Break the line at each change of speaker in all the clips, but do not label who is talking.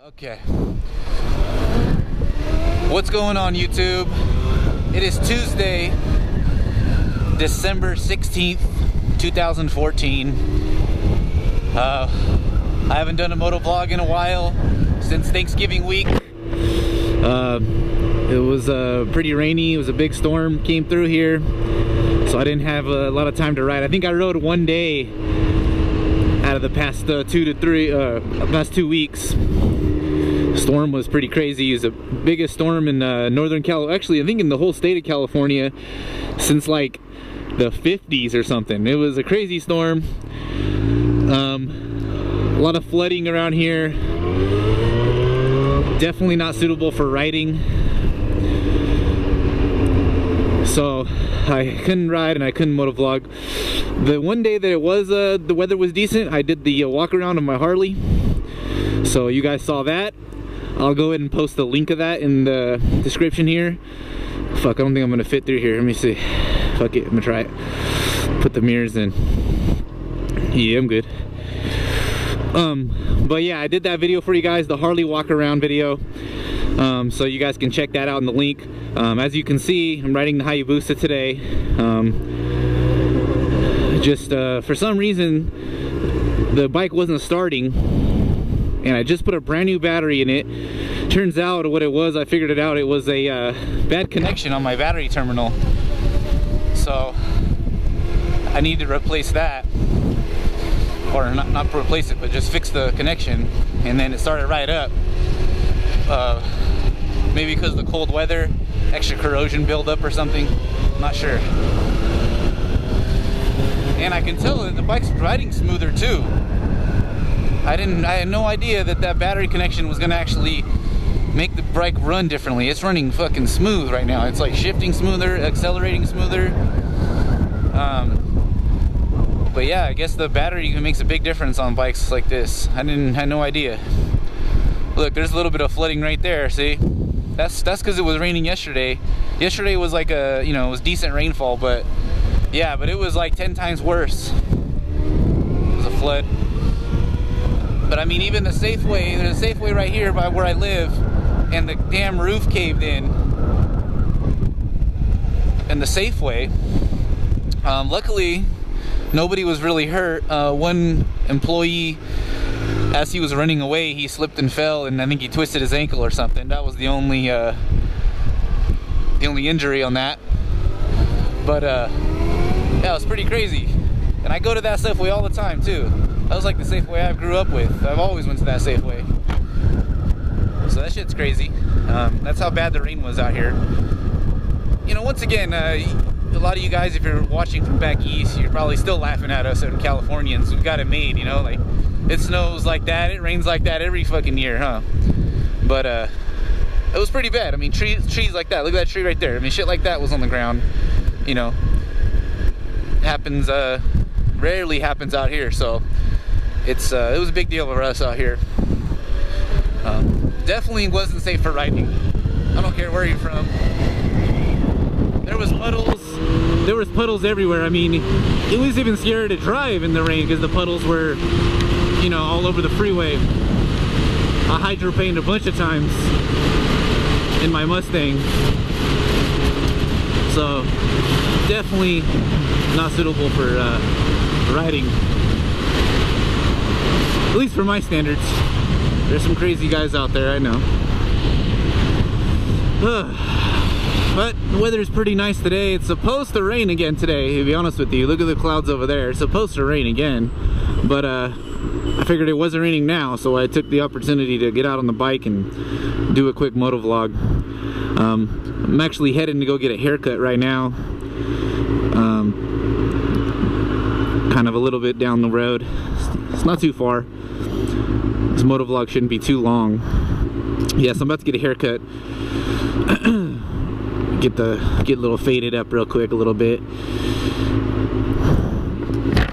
Okay. What's going on, YouTube? It is Tuesday, December 16th, 2014. I haven't done a motovlog in a while, since Thanksgiving week. It was pretty rainy. It was a big storm came through here, so I didn't have a lot of time to ride. I think I rode one day out of the past past 2 weeks. Storm was pretty crazy. It was the biggest storm in northern California, actually I think in the whole state of California since like the 50s or something. It was a crazy storm. A lot of flooding around here. Definitely not suitable for riding. So I couldn't ride and I couldn't motovlog. The one day that it was the weather was decent, I did the walk around on my Harley. So you guys saw that. I'll go ahead and post the link of that in the description here. Fuck, I don't think I'm gonna fit through here. Let me see. Fuck it, I'm gonna try it. Put the mirrors in. Yeah, I'm good. But yeah, I did that video for you guys, the Harley walk around video. So you guys can check that out in the link. As you can see, I'm riding the Busa today. For some reason, the bike wasn't starting, and I just put a brand new battery in it. Turns out what it was, I figured it out, it was a bad connection on my battery terminal. So I need to replace that, or not replace it, but just fix the connection. And then it started right up. Maybe because of the cold weather, extra corrosion buildup or something, I'm not sure. And I can tell that the bike's riding smoother too. I had no idea that that battery connection was gonna actually make the bike run differently. It's running fucking smooth right now. It's like shifting smoother, accelerating smoother. But yeah, I guess the battery makes a big difference on bikes like this. I had no idea. Look, there's a little bit of flooding right there, see? That's because it was raining yesterday. Yesterday was like it was decent rainfall, but yeah, but it was like 10 times worse. It was a flood. But I mean, even the Safeway, there's a Safeway right here by where I live, and the damn roof caved in. And the Safeway, luckily, nobody was really hurt. One employee, as he was running away, he slipped and fell, and I think he twisted his ankle or something. That was the only injury on that. But yeah, it was pretty crazy. And I go to that Safeway all the time too. That was like the Safeway I grew up with. I've always went to that Safeway. So that shit's crazy. That's how bad the rain was out here. You know, once again, a lot of you guys, if you're watching from back east, you're probably still laughing at us in Californians. We've got it made, you know, like it snows like that, it rains like that every fucking year, huh? But it was pretty bad. I mean, trees like that. Look at that tree right there. I mean, shit like that was on the ground. You know, happens. Rarely happens out here, so it was a big deal for us out here. Definitely wasn't safe for riding. I don't care where you're from. There was puddles everywhere. I mean, it was even scary to drive in the rain because the puddles were, you know, all over the freeway. I hydroplaned a bunch of times in my Mustang, so definitely not suitable for riding, at least for my standards. There's some crazy guys out there, I know. But the weather's pretty nice today. It's supposed to rain again today, to be honest with you. Look at the clouds over there. It's supposed to rain again, but I figured it wasn't raining now, so I took the opportunity to get out on the bike and do a quick motovlog. I'm actually heading to go get a haircut right now. Kind of a little bit down the road. It's not too far. This motovlog shouldn't be too long. Yes, I'm about to get a haircut. Get a little faded up real quick a little bit.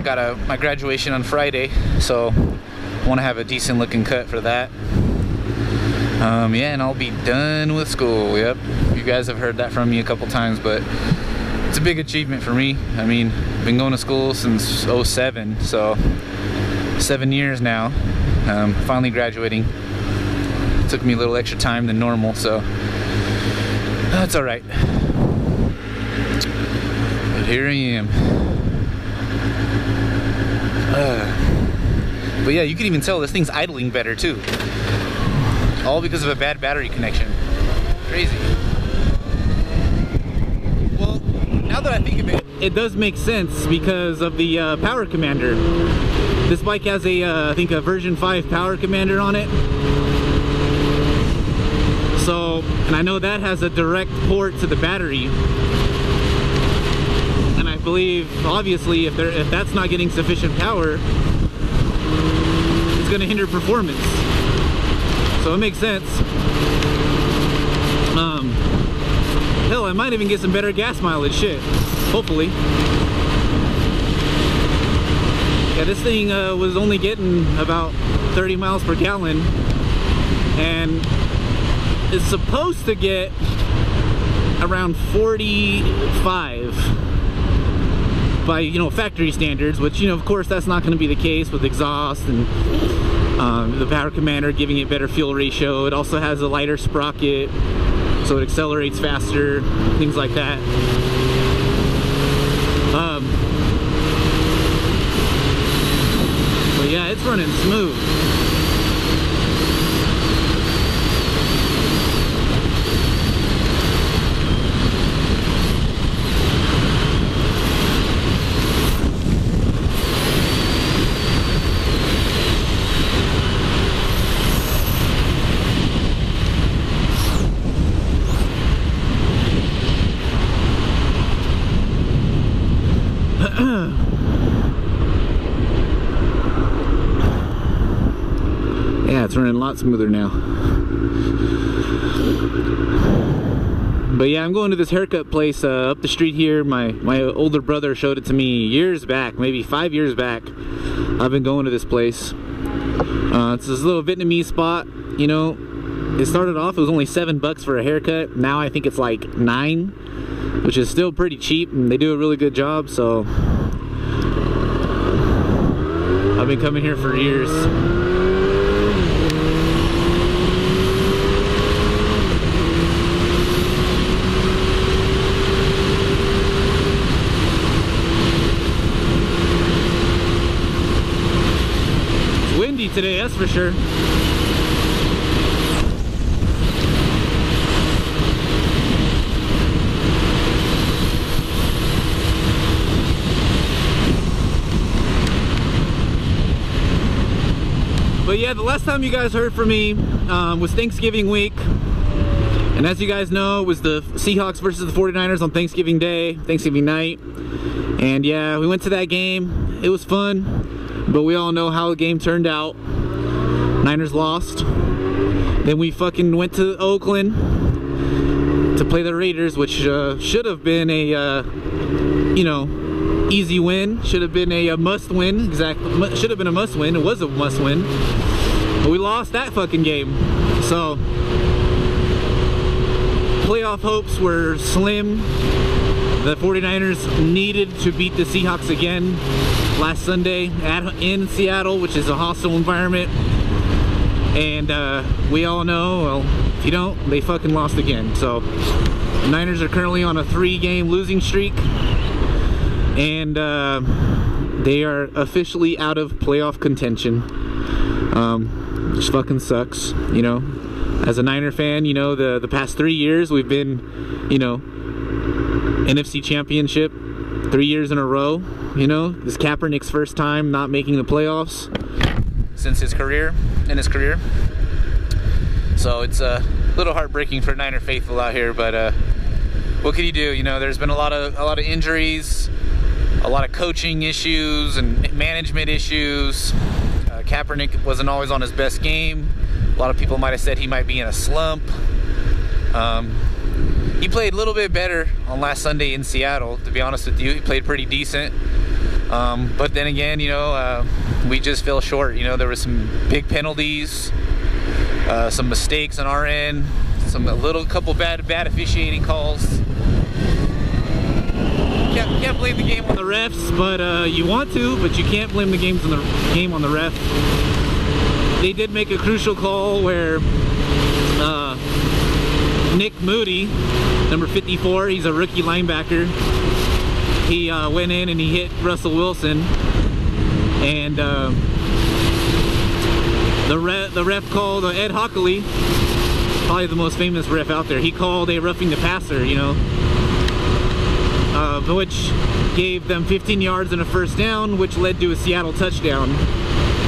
Got my graduation on Friday, so I want to have a decent looking cut for that. Yeah, and I'll be done with school. Yep, you guys have heard that from me a couple times, but it's a big achievement for me. I mean, I've been going to school since '07, so 7 years now. Finally graduating. Took me a little extra time than normal, so that's all right. But here I am. But yeah, you can even tell this thing's idling better too. All because of a bad battery connection. Crazy. Well, now that I think of it, it does make sense because of the power commander. This bike has a, I think a version 5 power commander on it. So, and I know that has a direct port to the battery. And I believe, obviously, if that's not getting sufficient power, it's going to hinder performance. So it makes sense. Hell, I might even get some better gas mileage, shit. Hopefully. Yeah, this thing was only getting about 30 miles per gallon. And it's supposed to get around 45 by, you know, factory standards, which, you know, of course that's not going to be the case with exhaust and the power commander giving it better fuel ratio. It also has a lighter sprocket, so it accelerates faster, things like that. But yeah, it's running smooth. Yeah, it's running a lot smoother now. But yeah, I'm going to this haircut place up the street here. My older brother showed it to me years back, maybe 5 years back. I've been going to this place. It's this little Vietnamese spot. You know, it started off, it was only $7 for a haircut. Now I think it's like $9, which is still pretty cheap, and they do a really good job. So I've been coming here for years. Today, that's for sure. But yeah, the last time you guys heard from me was Thanksgiving week. And as you guys know, it was the Seahawks versus the 49ers on Thanksgiving Day, Thanksgiving night. And yeah, we went to that game. It was fun. But we all know how the game turned out. Niners lost. Then we fucking went to Oakland to play the Raiders, which should have been a, you know, easy win. Should have been a must win. Exactly. Should have been a must win. It was a must win. But we lost that fucking game. So, playoff hopes were slim. The 49ers needed to beat the Seahawks again last Sunday in Seattle, which is a hostile environment. And we all know, well, if you don't, they fucking lost again. So the Niners are currently on a 3-game losing streak. And they are officially out of playoff contention. Which fucking sucks, you know. As a Niner fan, you know, the past 3 years we've been, you know, NFC Championship 3 years in a row. You know, this is Kaepernick's first time not making the playoffs since his career, So it's a little heartbreaking for Niner faithful out here, but what can you do? You know, there's been a lot of injuries, a lot of coaching issues and management issues. Kaepernick wasn't always on his best game. A lot of people might have said he might be in a slump. He played a little bit better on last Sunday in Seattle, to be honest with you. He played pretty decent. But then again, you know, we just fell short. You know, there were some big penalties, some mistakes on our end, a couple bad officiating calls. Can't blame the game on the refs, but you want to, but you can't blame the game on the ref. They did make a crucial call where Moody, number 54. He's a rookie linebacker. He went in and he hit Russell Wilson, and the ref called Ed Hockley, probably the most famous ref out there. He called a roughing the passer, you know, which gave them 15 yards and a first down, which led to a Seattle touchdown,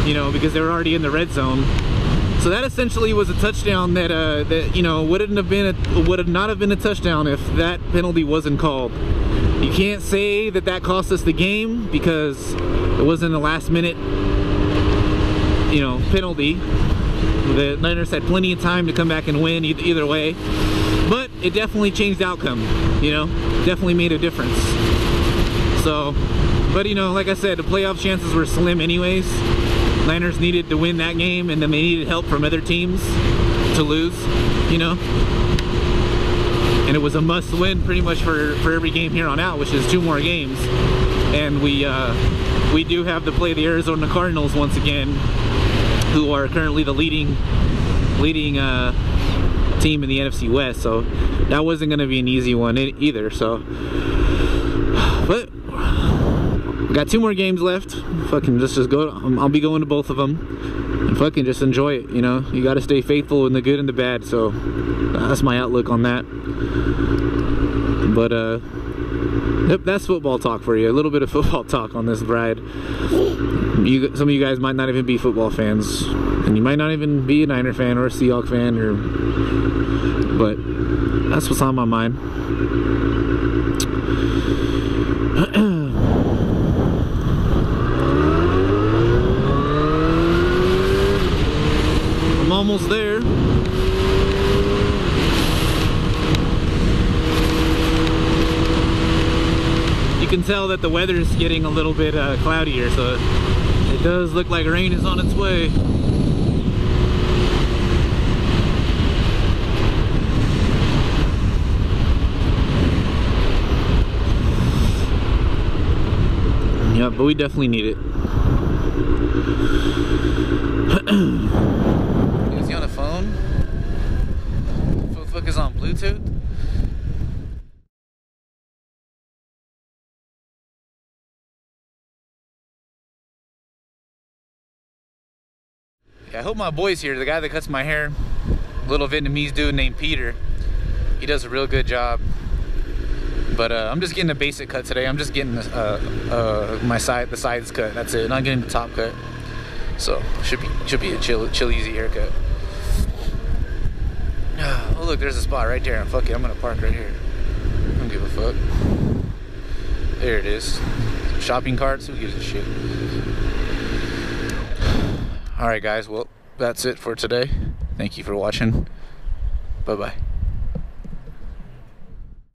you know, because they were already in the red zone. So that essentially was a touchdown that that, you know, would not have been a touchdown if that penalty wasn't called. You can't say that that cost us the game because it wasn't a last minute, you know, penalty. The Niners had plenty of time to come back and win either way, but it definitely changed the outcome, you know, definitely made a difference. So, but you know, like I said, the playoff chances were slim anyways. Niners needed to win that game, and then they needed help from other teams to lose, you know. And it was a must win pretty much for every game here on out, which is 2 more games. And we do have to play the Arizona Cardinals once again, who are currently the leading team in the NFC West. So that wasn't going to be an easy one either. So, but we got 2 more games left. Fucking just go. I'll be going to both of them, and fucking just enjoy it. You know, you got to stay faithful in the good and the bad. So that's my outlook on that. But yep, that's football talk for you. A little bit of football talk on this ride. Some of you guys might not even be football fans, and you might not even be a Niner fan or a Seahawk fan, but that's what's on my mind. I'm almost there. You can tell that the weather's getting a little bit cloudier, so it does look like rain is on its way. Yeah, but we definitely need it. Is he on a phone? What the fuck is on Bluetooth? Yeah, I hope my boy's here. The guy that cuts my hair, little Vietnamese dude named Peter. He does a real good job. But I'm just getting a basic cut today. I'm just getting the sides cut. That's it. Not getting the top cut. So should be a chill easy haircut. Oh look, there's a spot right there. Fuck it, I'm gonna park right here. I don't give a fuck. There it is. Shopping carts. Who gives a shit? Alright guys, well, that's it for today. Thank you for watching. Bye-bye.